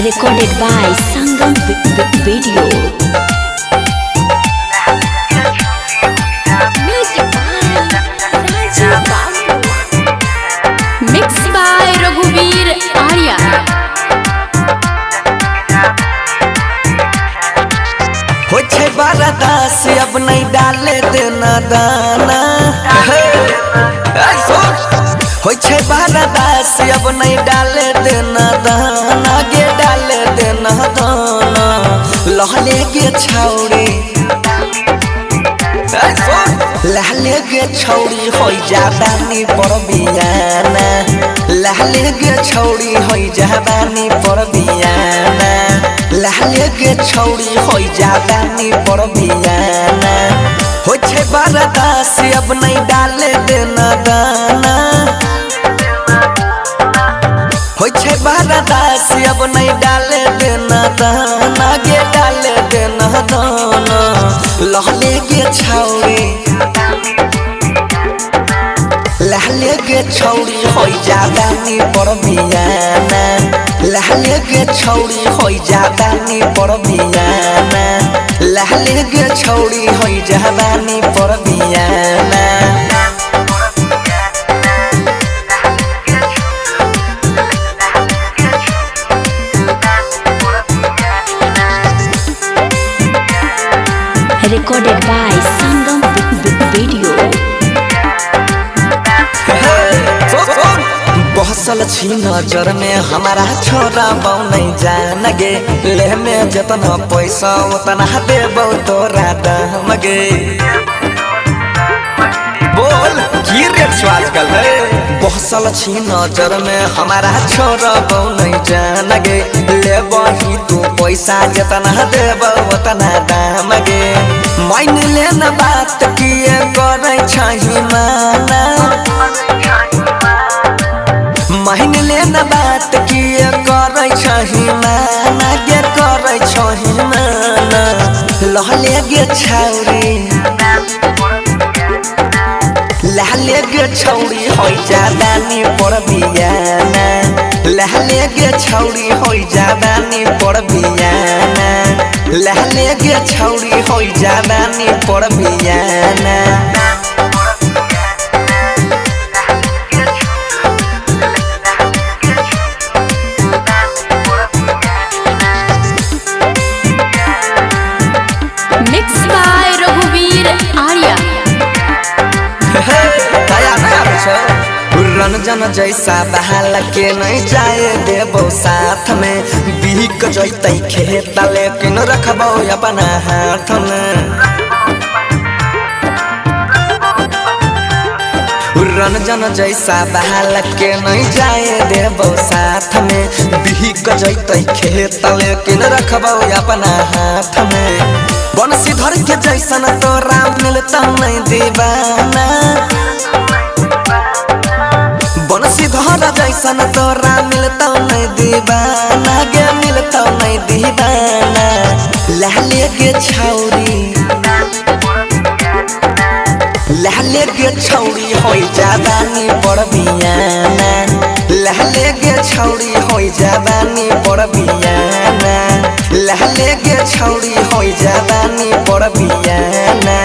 recorded by Sangam Video. Music by Rajiv Babu. Mixed by Raghuveer Arya. हो छे बारादास अब नहीं डाले देना दाना हो छे बारादास अब नहीं डाले देना दाना गे डाले देना दाना लहले गे छौड़ी लहले गे छौड़ी हो जाबानी पर बियाना लहले गे छौड़ी हो जाबानी पर बियाना लहले गे छौड़ी हो जाबानी पर बियाना हो छे बारादास अब नहीं डाले देना दाना हो छे बारादास अब नहीं डाले देना दाना गे डाले देना दाना लहले गे छौड़ी लहले गे छौड़ी हो जाबानी पर बियाना लहले गे छौड़ी हो जाबानी पर बियाना लहले गे छौड़ी हो जाबानी पर बियाना Recorded by Sangam Video. बहसल छी नजर में हमारा छोरा बहु नहीं जान गे ले में जितना पैसा उतना देबो तोरा दाम गे बोल की रेट छो आजकल है बहसल छी नजर में हमारा छोरा बहु नहीं जान गे ले बही तू पैसा जितना देबो उतना दाम गे मान लेना बात किए करे छही माना मान लेना बात किए करे छही माना गे करे छही माना लहले गे छौरी लहले गे छौरी हो जाबानी पर बियाना लहले गे छौरी हो जाबानी पर बियाना लहले गे छौरी हो जाबानी पर बियाना Mixed by Raghuveer Arya. Ranjan जैसा बहाल के नहीं जाए देबो साथ में बिक जैते खेत लेकिन रखबो अपना हाथ में रंजन जैसा बहाल के नहीं जाए देबो साथ में बिक जैते खेत लेकिन रखबो अपना हाथ में बंसीधर के जैसन तोरा मिलता नहीं दीवाना बंसीधर जैसन तोरा मिलता नहीं दीवाना गे मिलता नहीं दीवाना लहले गे छौरी लहले गे छौरी हो जाबानी पर बियाना लहले गे छौरी हो जाबानी पर बियाना लहले गे छौरी हो जाबानी पर बियाना